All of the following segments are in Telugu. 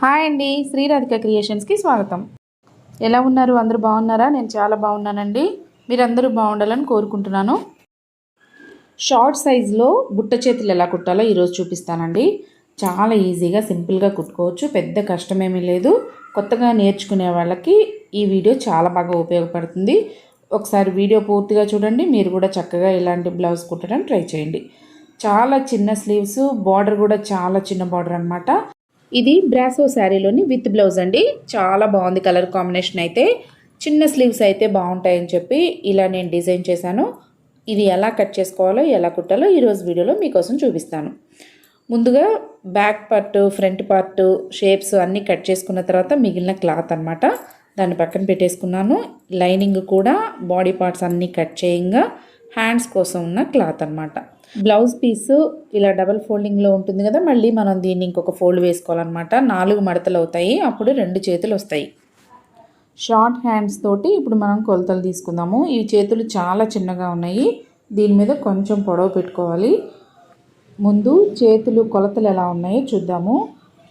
హాయ్ అండి, శ్రీరాధిక క్రియేషన్స్కి స్వాగతం. ఎలా ఉన్నారు? అందరూ బాగున్నారా? నేను చాలా బాగున్నానండి. మీరందరూ బాగుండాలని కోరుకుంటున్నాను. షార్ట్ సైజులో బుట్ట చేతులు ఎలా కుట్టాలో ఈరోజు చూపిస్తానండి. చాలా ఈజీగా సింపుల్గా కుట్టుకోవచ్చు, పెద్ద కష్టమేమీ లేదు. కొత్తగా నేర్చుకునే వాళ్ళకి ఈ వీడియో చాలా బాగా ఉపయోగపడుతుంది. ఒకసారి వీడియో పూర్తిగా చూడండి, మీరు కూడా చక్కగా ఇలాంటి బ్లౌజ్ కుట్టడం ట్రై చేయండి. చాలా చిన్న స్లీవ్స్, బార్డర్ కూడా చాలా చిన్న బార్డర్ అనమాట. ఇది బ్రాసో శారీలోని విత్ బ్లౌజ్ అండి. చాలా బాగుంది కలర్ కాంబినేషన్. అయితే చిన్న స్లీవ్స్ అయితే బాగుంటాయని చెప్పి ఇలా నేను డిజైన్ చేశాను. ఇది ఎలా కట్ చేసుకోవాలో ఎలా కుట్టాలో ఈరోజు వీడియోలో మీకోసం చూపిస్తాను. ముందుగా back part, front part shapes అన్నీ కట్ చేసుకున్న తర్వాత మిగిలిన క్లాత్ అనమాట దాన్ని పక్కన పెట్టేసుకున్నాను. లైనింగ్ కూడా బాడీ పార్ట్స్ అన్నీ కట్ చేయంగా హ్యాండ్స్ కోసం ఉన్న క్లాత్ అనమాట. బ్లౌజ్ పీసు ఇలా డబల్ ఫోల్డింగ్లో ఉంటుంది కదా, మళ్ళీ మనం దీన్ని ఇంకొక ఫోల్డ్ వేసుకోవాలన్నమాట. 4 మడతలు అవుతాయి, అప్పుడు 2 చేతులు వస్తాయి. షార్ట్ హ్యాండ్స్ తోటి ఇప్పుడు మనం కొలతలు తీసుకుందాము. ఈ చేతులు చాలా చిన్నగా ఉన్నాయి, దీని మీద కొంచెం పొడవు పెట్టుకోవాలి. ముందు చేతులు కొలతలు ఎలా ఉన్నాయో చూద్దాము.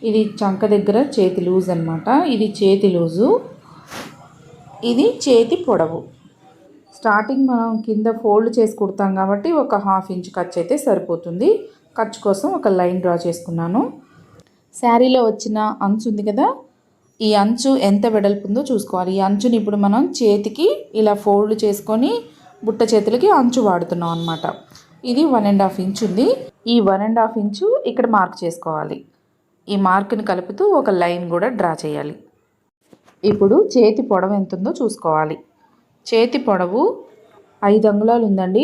ఇది చంక దగ్గర చేతి లూజ్ అనమాట. ఇది చేతి లూజు, ఇది చేతి పొడవు. స్టార్టింగ్ మనం కింద ఫోల్డ్ చేసి కుడతాం కాబట్టి ఒక 1/2 ఇంచ్ ఖర్చు అయితే సరిపోతుంది. ఖర్చు కోసం ఒక లైన్ డ్రా చేసుకున్నాను. శారీలో వచ్చిన అంచు ఉంది కదా, ఈ అంచు ఎంత వెడల్పు ఉందో చూసుకోవాలి. ఈ అంచుని ఇప్పుడు మనం చేతికి ఇలా ఫోల్డ్ చేసుకొని బుట్ట చేతులకి అంచు వాడుతున్నాం అనమాట. ఇది 1.5 ఇంచ్ ఉంది. ఈ 1.5 ఇంచు ఇక్కడ మార్క్ చేసుకోవాలి. ఈ మార్క్ని కలుపుతూ ఒక లైన్ కూడా డ్రా చేయాలి. ఇప్పుడు చేతి పొడవు ఎంత ఉందో చూసుకోవాలి. చేతి పొడవు 5 అంగుళాలు ఉందండి.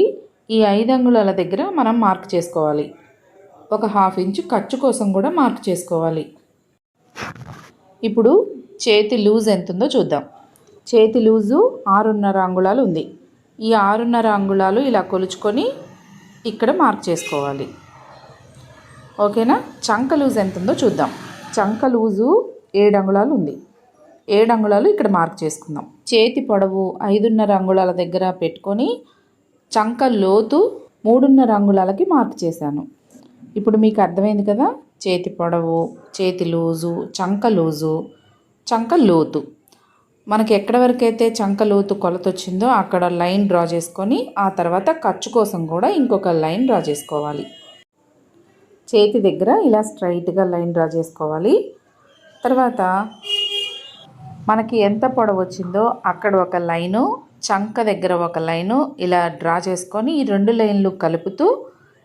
ఈ 5 అంగుళాల దగ్గర మనం మార్క్ చేసుకోవాలి. ఒక 1/2 ఇంచు ఖర్చు కోసం కూడా మార్క్ చేసుకోవాలి. ఇప్పుడు చేతి లూజ్ ఎంత ఉందో చూద్దాం. చేతి లూజు 6.5 అంగుళాలు ఉంది. ఈ 6.5 అంగుళాలు ఇలా కొలుచుకొని ఇక్కడ మార్క్ చేసుకోవాలి. ఓకేనా? చంక లూజ్ ఎంత ఉందో చూద్దాం. చంక లూజు 7 అంగుళాలు ఉంది. 7 అంగుళాలు ఇక్కడ మార్క్ చేసుకుందాం. చేతి పొడవు 5.5 అంగుళాల దగ్గర పెట్టుకొని చంక లోతు 3.5 అంగుళాలకి మార్క్ చేశాను. ఇప్పుడు మీకు అర్థమైంది కదా, చేతి పొడవు, చేతి లూజు, చంక లూజు, చంక లోతు. మనకి ఎక్కడి వరకు అయితే చంక లోతు కొలత వచ్చిందో అక్కడ లైన్ డ్రా చేసుకొని ఆ తర్వాత ఖర్చు కోసం కూడా ఇంకొక లైన్ డ్రా చేసుకోవాలి. చేతి దగ్గర ఇలా స్ట్రైట్గా లైన్ డ్రా చేసుకోవాలి. తర్వాత మనకి ఎంత పొడవు వచ్చిందో అక్కడ ఒక లైను, చంక దగ్గర ఒక లైను ఇలా డ్రా చేసుకొని ఈ 2 లైన్లు కలుపుతూ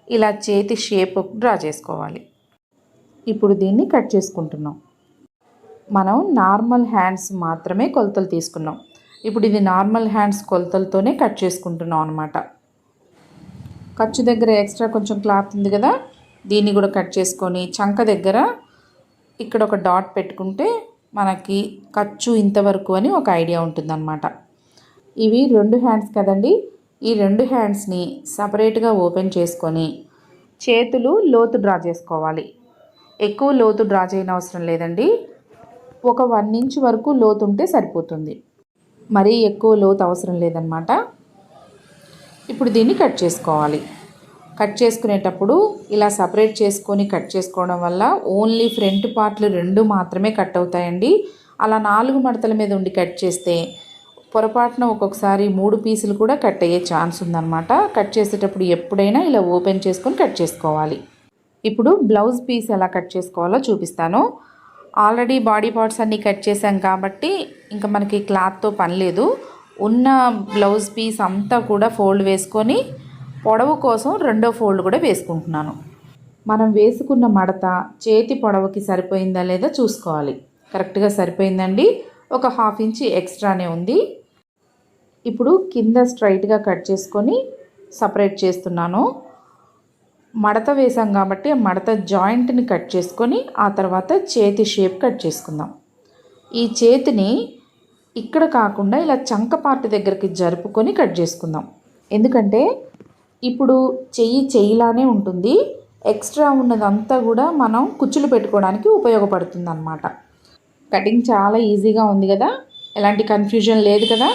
ఇలా చేతి షేప్ డ్రా చేసుకోవాలి. ఇప్పుడు దీన్ని కట్ చేసుకుంటున్నాం. మనం నార్మల్ హ్యాండ్స్ మాత్రమే కొలతలు తీసుకున్నాం. ఇప్పుడు ఇది నార్మల్ హ్యాండ్స్ కొలతలతోనే కట్ చేసుకుంటున్నాం అనమాట. ఖర్చు దగ్గర ఎక్స్ట్రా కొంచెం క్లాత్ ఉంది కదా, దీన్ని కూడా కట్ చేసుకొని చంక దగ్గర ఇక్కడ ఒక డాట్ పెట్టుకుంటే మనకి ఖర్చు ఇంతవరకు అని ఒక ఐడియా ఉంటుందన్నమాట. ఇవి 2 హ్యాండ్స్ కదండి. ఈ 2 హ్యాండ్స్ని సపరేట్గా ఓపెన్ చేసుకొని చేతులు లోతు డ్రా చేసుకోవాలి. ఎక్కువ లోతు డ్రా చేయని అవసరం లేదండి. ఒక 1 ఇంచ్ వరకు లోతు ఉంటే సరిపోతుంది, మరీ ఎక్కువ లోతు అవసరం లేదన్నమాట. ఇప్పుడు దీన్ని కట్ చేసుకోవాలి. కట్ చేసుకునేటప్పుడు ఇలా సపరేట్ చేసుకొని కట్ చేసుకోవడం వల్ల ఓన్లీ ఫ్రంట్ పార్ట్లు 2 మాత్రమే కట్ అవుతాయండి. అలా 4 మడతల మీద ఉండి కట్ చేస్తే పొరపాటున ఒక్కొక్కసారి 3 పీసులు కూడా కట్ అయ్యే ఛాన్స్ ఉందన్నమాట. కట్ చేసేటప్పుడు ఎప్పుడైనా ఇలా ఓపెన్ చేసుకొని కట్ చేసుకోవాలి. ఇప్పుడు బ్లౌజ్ పీస్ ఎలా కట్ చేసుకోవాలో చూపిస్తాను. ఆల్రెడీ బాడీ పార్ట్స్ అన్నీ కట్ చేసాం కాబట్టి ఇంకా మనకి క్లాత్తో పని లేదు. ఉన్న బ్లౌజ్ పీస్ అంతా కూడా ఫోల్డ్ వేసుకొని పొడవు కోసం 2వ ఫోల్డ్ కూడా వేసుకుంటున్నాను. మనం వేసుకున్న మడత చేతి పొడవుకి సరిపోయిందా లేదా చూసుకోవాలి. కరెక్ట్గా సరిపోయిందండి. ఒక 1/2 ఇంచ్ ఎక్స్ట్రానే ఉంది. ఇప్పుడు కింద స్ట్రైట్గా కట్ చేసుకొని సపరేట్ చేస్తున్నాను. మడత వేసాం కాబట్టి ఆ మడత జాయింట్ని కట్ చేసుకొని ఆ తర్వాత చేతి షేప్ కట్ చేసుకుందాం. ఈ చేతిని ఇక్కడ కాకుండా ఇలా చంక పార్ట్ దగ్గరికి జరుపుకొని కట్ చేసుకుందాం. ఎందుకంటే ఇప్పుడు చెయ్యిలానే ఉంటుంది, ఎక్స్ట్రా ఉన్నదంతా కూడా మనం కుచ్చులు పెట్టుకోవడానికి ఉపయోగపడుతుంది అన్నమాట. కటింగ్ చాలా ఈజీగా ఉంది కదా, ఎలాంటి కన్ఫ్యూజన్ లేదు కదా.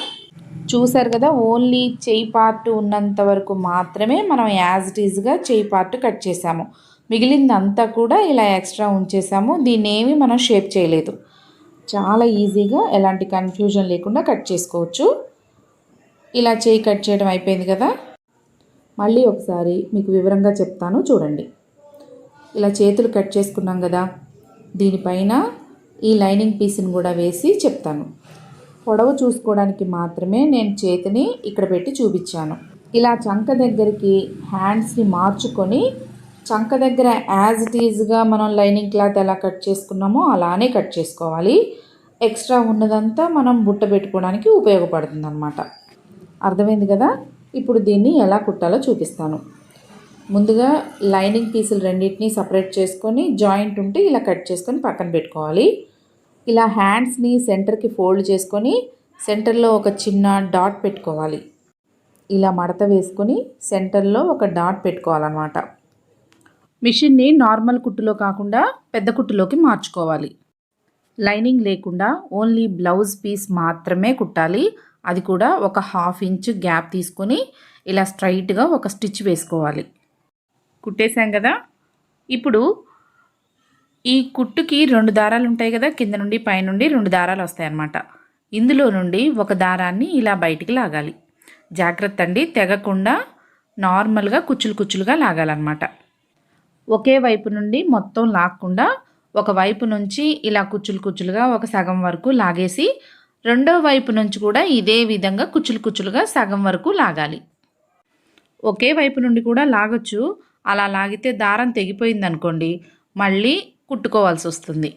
చూసారు కదా, ఓన్లీ చెయ్యి పార్ట్ ఉన్నంత వరకు మాత్రమే మనం యాజ్ ఇట్ ఈజ్గా చెయ్యి పార్ట్ కట్ చేసాము. మిగిలిందంతా కూడా ఇలా ఎక్స్ట్రా ఉంచేసాము. దీన్ని ఏమి మనం షేప్ చేయలేదు. చాలా ఈజీగా ఎలాంటి కన్ఫ్యూజన్ లేకుండా కట్ చేసుకోవచ్చు. ఇలా చేయి కట్ చేయడం అయిపోయింది కదా. మళ్ళీ ఒకసారి మీకు వివరంగా చెప్తాను చూడండి. ఇలా చేతులు కట్ చేసుకున్నాం కదా, దీనిపైన ఈ లైనింగ్ పీస్ని కూడా వేసి చెప్తాను. పొడవు చూసుకోవడానికి మాత్రమే నేను చేతిని ఇక్కడ పెట్టి చూపించాను. ఇలా చంక దగ్గరికి హ్యాండ్స్ని మార్చుకొని చంక దగ్గర యాజ్ ఇట్ ఈజ్గా మనం లైనింగ్ క్లాత్ ఎలా కట్ చేసుకున్నామో అలానే కట్ చేసుకోవాలి. ఎక్స్ట్రా ఉన్నదంతా మనం బుట్ట పెట్టుకోవడానికి ఉపయోగపడుతుంది అన్నమాట. అర్థమైంది కదా. ఇప్పుడు దీన్ని ఎలా కుట్టాలో చూపిస్తాను. ముందుగా లైనింగ్ పీసులు రెండింటినీ సపరేట్ చేసుకొని జాయింట్ ఉంటే ఇలా కట్ చేసుకొని పక్కన పెట్టుకోవాలి. ఇలా హ్యాండ్స్ని సెంటర్కి ఫోల్డ్ చేసుకొని సెంటర్లో ఒక చిన్న డాట్ పెట్టుకోవాలి. ఇలా మడత వేసుకొని సెంటర్లో ఒక డాట్ పెట్టుకోవాలన్నమాట. మిషన్ని నార్మల్ కుట్టులో కాకుండా పెద్ద కుట్టులోకి మార్చుకోవాలి. లైనింగ్ లేకుండా ఓన్లీ బ్లౌజ్ పీస్ మాత్రమే కుట్టాలి. అది కూడా ఒక 1/2 ఇంచ్ గ్యాప్ తీసుకొని ఇలా స్ట్రైట్గా ఒక స్టిచ్ వేసుకోవాలి. కుట్టేసాం కదా. ఇప్పుడు ఈ కుట్టుకి 2 దారాలు ఉంటాయి కదా, కింద నుండి పైనుండి 2 దారాలు వస్తాయి అన్నమాట. ఇందులో నుండి ఒక దారాన్ని ఇలా బయటికి లాగాలి. జాగ్రత్త అండి, తెగకుండా నార్మల్గా కుచ్చులుగా లాగాలన్నమాట. ఒకే వైపు నుండి మొత్తం లాక్కుండా ఒక వైపు నుంచి ఇలా కుచ్చులుగా ఒక సగం వరకు లాగేసి రెండో వైపు నుంచి కూడా ఇదే విధంగా కుచ్చులుగా సగం వరకు లాగాలి. ఒకే వైపు నుండి కూడా లాగొచ్చు. అలా లాగితే దారం తెగిపోయింది అనుకోండి, మళ్ళీ కుట్టుకోవాల్సి వస్తుంది.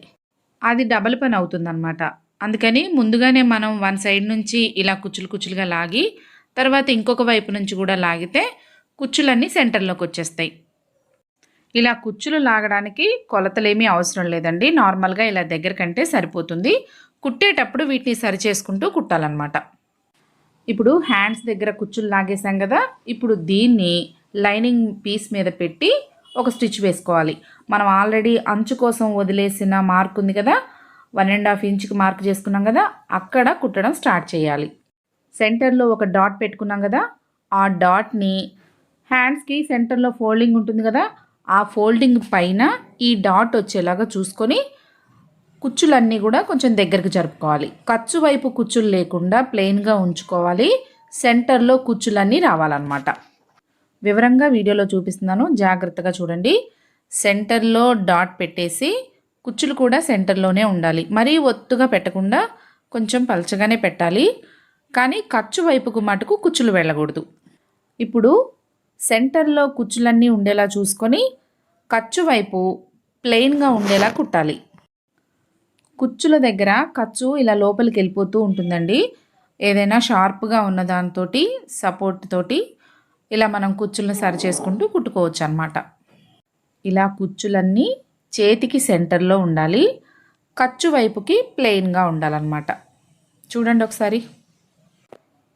అది డబల్ పని అవుతుందన్నమాట. అందుకని ముందుగానే మనం వన్ సైడ్ నుంచి ఇలా కుచ్చులుగా లాగి తర్వాత ఇంకొక వైపు నుంచి కూడా లాగితే కుచ్చులన్నీ సెంటర్లోకి వచ్చేస్తాయి. ఇలా కుచ్చులు లాగడానికి కొలతలేమీ అవసరం లేదండి. నార్మల్గా ఇలా దగ్గర కంటే సరిపోతుంది. కుట్టేటప్పుడు వీటిని సరి చేసుకుంటూ కుట్టాలన్నమాట. ఇప్పుడు హ్యాండ్స్ దగ్గర కుచ్చులు లాగేసాం కదా. ఇప్పుడు దీన్ని లైనింగ్ పీస్ మీద పెట్టి ఒక స్టిచ్ వేసుకోవాలి. మనం ఆల్రెడీ అంచు కోసం వదిలేసిన మార్క్ ఉంది కదా, 1.5 ఇంచుకి మార్క్ చేసుకున్నాం కదా, అక్కడ కుట్టడం స్టార్ట్ చేయాలి. సెంటర్లో ఒక డాట్ పెట్టుకున్నాం కదా, ఆ డాట్ని హ్యాండ్స్కి సెంటర్లో ఫోల్డింగ్ ఉంటుంది కదా, ఆ ఫోల్డింగ్ పైన ఈ డాట్ వచ్చేలాగా చూసుకొని కుచ్చులన్నీ కూడా కొంచెం దగ్గరకు జరుపుకోవాలి. ఖర్చు వైపు కుచ్చులు లేకుండా ప్లెయిన్గా ఉంచుకోవాలి. సెంటర్లో కుచ్చులన్నీ రావాలన్నమాట. వివరంగా వీడియోలో చూపిస్తున్నాను, జాగ్రత్తగా చూడండి. సెంటర్లో డాట్ పెట్టేసి కుచ్చులు కూడా సెంటర్లోనే ఉండాలి. మరీ ఒత్తుగా పెట్టకుండా కొంచెం పలచగానే పెట్టాలి. కానీ ఖర్చు వైపుకు మటుకు కుచ్చులు వెళ్ళకూడదు. ఇప్పుడు సెంటర్లో కుచ్చులన్నీ ఉండేలా చూసుకొని ఖర్చు వైపు ప్లెయిన్గా ఉండేలా కుట్టాలి. కుచ్చుల దగ్గర ఖర్చు ఇలా లోపలికి వెళ్ళిపోతూ ఉంటుందండి. ఏదైనా షార్ప్గా ఉన్న దాంతో సపోర్ట్ తోటి ఇలా మనం కుచ్చులను సరి చేసుకుంటూ కుట్టుకోవచ్చు అన్నమాట. ఇలా కుచ్చులన్నీ చేతికి సెంటర్లో ఉండాలి. ఖర్చు వైపుకి ప్లెయిన్గా ఉండాలన్నమాట. చూడండి ఒకసారి.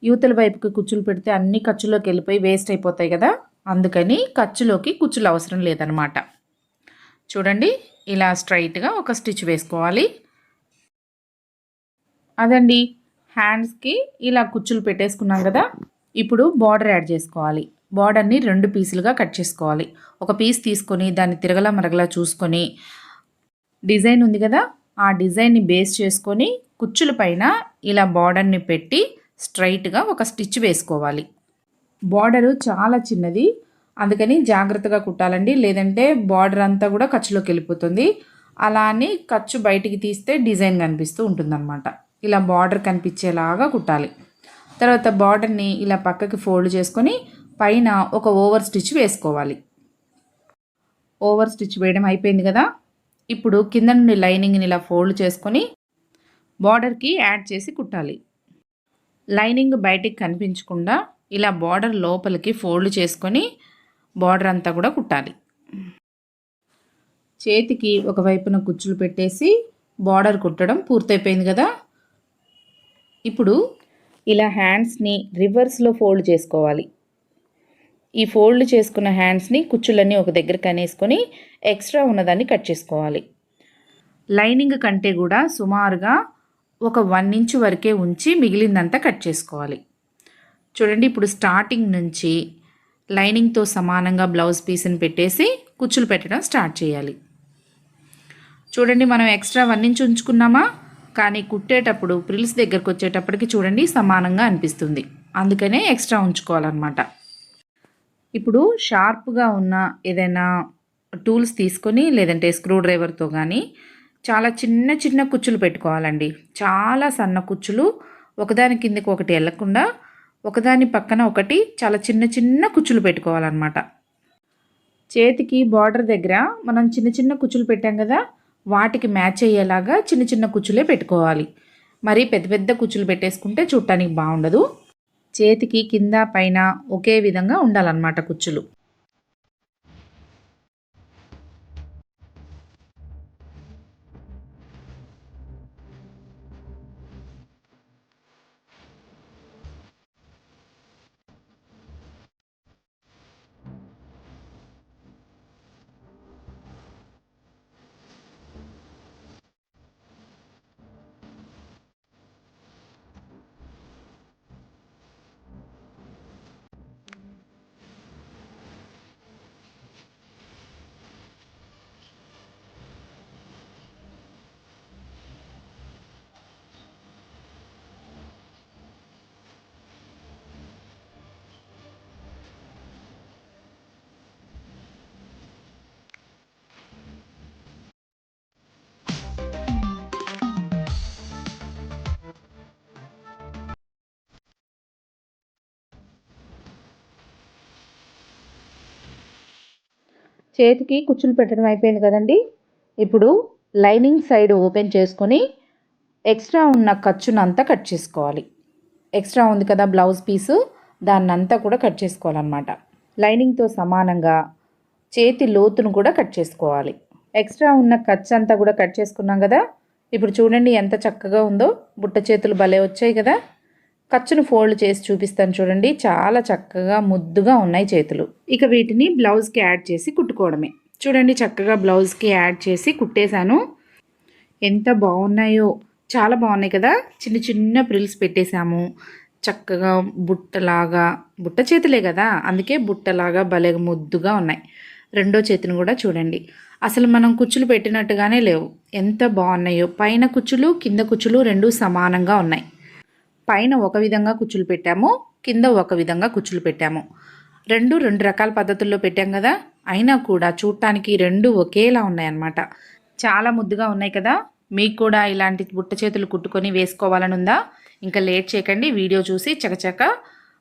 యువతల వైపుకి కుచ్చులు పెడితే అన్ని ఖర్చులోకి వెళ్ళిపోయి వేస్ట్ అయిపోతాయి కదా, అందుకని ఖర్చులోకి కుచ్చులు అవసరం లేదనమాట. చూడండి, ఇలా స్ట్రైట్గా ఒక స్టిచ్ వేసుకోవాలి. అదండి, హ్యాండ్స్కి ఇలా కుచ్చులు పెట్టేసుకున్నాం కదా. ఇప్పుడు బార్డర్ యాడ్ చేసుకోవాలి. బార్డర్ని 2 పీసులుగా కట్ చేసుకోవాలి. ఒక పీస్ తీసుకొని దాన్ని తిరగలా మరగలా చూసుకొని డిజైన్ ఉంది కదా, ఆ డిజైన్ని బేస్ చేసుకొని కుచ్చుల పైన ఇలా బార్డర్ని పెట్టి స్ట్రైట్గా ఒక స్టిచ్ వేసుకోవాలి. బార్డరు చాలా చిన్నది, అందుకని జాగ్రత్తగా కుట్టాలండి. లేదంటే బార్డర్ అంతా కూడా ఖర్చులోకి వెళ్ళిపోతుంది. అలా అని ఖర్చు బయటికి తీస్తే డిజైన్ కనిపిస్తూ ఉంటుందన్నమాట. ఇలా బార్డర్ కనిపించేలాగా కుట్టాలి. తర్వాత బార్డర్ని ఇలా పక్కకి ఫోల్డ్ చేసుకొని పైన ఒక ఓవర్ స్టిచ్ వేసుకోవాలి. ఓవర్ స్టిచ్ వేయడం అయిపోయింది కదా. ఇప్పుడు కింద నుండి లైనింగ్ని ఇలా ఫోల్డ్ చేసుకొని బార్డర్కి యాడ్ చేసి కుట్టాలి. లైనింగ్ బయటికి కనిపించకుండా ఇలా బార్డర్ లోపలికి ఫోల్డ్ చేసుకొని బార్డర్ అంతా కూడా కుట్టాలి. చేతికి ఒకవైపున కుచ్చులు పెట్టేసి బార్డర్ కుట్టడం పూర్తయిపోయింది కదా. ఇప్పుడు ఇలా హ్యాండ్స్ని రివర్స్లో ఫోల్డ్ చేసుకోవాలి. ఈ ఫోల్డ్ చేసుకున్న హ్యాండ్స్ని కుచ్చులన్నీ ఒక దగ్గర కనేసుకొని ఎక్స్ట్రా ఉన్నదాన్ని కట్ చేసుకోవాలి. లైనింగ్ కంటే కూడా సుమారుగా ఒక 1 ఇంచ్ వరకే ఉంచి మిగిలిందంతా కట్ చేసుకోవాలి. చూడండి, ఇప్పుడు స్టార్టింగ్ నుంచి లైనింగ్తో సమానంగా బ్లౌజ్ పీస్ని పెట్టేసి కుచ్చులు పెట్టడం స్టార్ట్ చేయాలి. చూడండి, మనం ఎక్స్ట్రా 1 ఇంచ్ ఉంచుకున్నామా, కానీ కుట్టేటప్పుడు ప్రిల్స్ దగ్గరకు వచ్చేటప్పటికి చూడండి సమానంగా అనిపిస్తుంది. అందుకనే ఎక్స్ట్రా ఉంచుకోవాలన్నమాట. ఇప్పుడు షార్ప్గా ఉన్న ఏదైనా టూల్స్ తీసుకొని లేదంటే స్క్రూ డ్రైవర్తో కానీ చాలా చిన్న చిన్న కుచ్చులు పెట్టుకోవాలండి. చాలా సన్న కుచ్చులు, ఒకదాని కిందకి ఒకటి వెళ్ళకుండా ఒకదాని పక్కన ఒకటి చాలా చిన్న చిన్న కుచ్చులు పెట్టుకోవాలన్నమాట. చేతికి బార్డర్ దగ్గర మనం చిన్న చిన్న కుచ్చులు పెట్టాం కదా, వాటికి మ్యాచ్ అయ్యేలాగా చిన్న చిన్న కుచ్చులే పెట్టుకోవాలి. మరి పెద్ద పెద్ద కుచ్చులు పెట్టేసుకుంటే చూడటానికి బాగుండదు. చేతికి కింద పైన ఒకే విధంగా ఉండాలన్నమాట కుచ్చులు. చేతికి కుచ్చులు పెట్టడం అయిపోయింది కదండి. ఇప్పుడు లైనింగ్ సైడ్ ఓపెన్ చేసుకొని ఎక్స్ట్రా ఉన్న ఖర్చునంతా కట్ చేసుకోవాలి. ఎక్స్ట్రా ఉంది కదా బ్లౌజ్ పీసు, దాన్నంతా కూడా కట్ చేసుకోవాలన్నమాట. లైనింగ్తో సమానంగా చేతి లోతును కూడా కట్ చేసుకోవాలి. ఎక్స్ట్రా ఉన్న ఖర్చు అంతా కూడా కట్ చేసుకున్నాం కదా. ఇప్పుడు చూడండి ఎంత చక్కగా ఉందో, బుట్ట చేతులు భలే వచ్చాయి కదా. ఖర్చును ఫోల్డ్ చేసి చూపిస్తాను చూడండి, చాలా చక్కగా ముద్దుగా ఉన్నాయి చేతులు. ఇక వీటిని బ్లౌజ్కి యాడ్ చేసి కుట్టుకోవడమే. చూడండి చక్కగా బ్లౌజ్కి యాడ్ చేసి కుట్టేశాను. ఎంత బాగున్నాయో, చాలా బాగున్నాయి కదా. చిన్న చిన్న ప్రిల్స్ పెట్టేశాము. చక్కగా బుట్టలాగా, బుట్ట చేతులే కదా అందుకే బుట్టలాగా భలే ముద్దుగా ఉన్నాయి. రెండో చేతిని కూడా చూడండి, అసలు మనం కుచ్చులు పెట్టినట్టుగానే లేవు, ఎంత బాగున్నాయో. పైన కుచ్చులు కింద కుచ్చులు రెండు సమానంగా ఉన్నాయి. పైన ఒక విధంగా కుచ్చులు పెట్టాము, కింద ఒక విధంగా కుచ్చులు పెట్టాము. రెండు రకాల పద్ధతుల్లో పెట్టాం కదా, అయినా కూడా చూడటానికి రెండు ఒకేలా ఉన్నాయన్నమాట. చాలా ముద్దుగా ఉన్నాయి కదా. మీకు కూడా ఇలాంటి బుట్ట చేతులు కుట్టుకొని వేసుకోవాలని ఉందా? ఇంకా లేట్ చేయకండి, వీడియో చూసి చకచక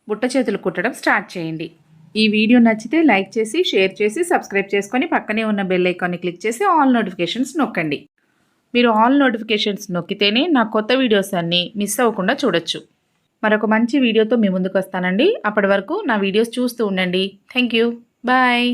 బుట్ట చేతులు కుట్టడం స్టార్ట్ చేయండి. ఈ వీడియో నచ్చితే లైక్ చేసి, షేర్ చేసి, సబ్స్క్రైబ్ చేసుకొని పక్కనే ఉన్న బెల్ ఐకాన్ని క్లిక్ చేసి ఆల్ నోటిఫికేషన్స్ నొక్కండి. మీరు ఆల్ నోటిఫికేషన్స్ నొక్కితేనే నా కొత్త వీడియోస్ అన్నీ మిస్ అవ్వకుండా చూడొచ్చు. మరొక మంచి వీడియోతో మీ ముందుకు వస్తానండి. అప్పటి వరకు నా వీడియోస్ చూస్తూ ఉండండి. Thank you. బాయ్.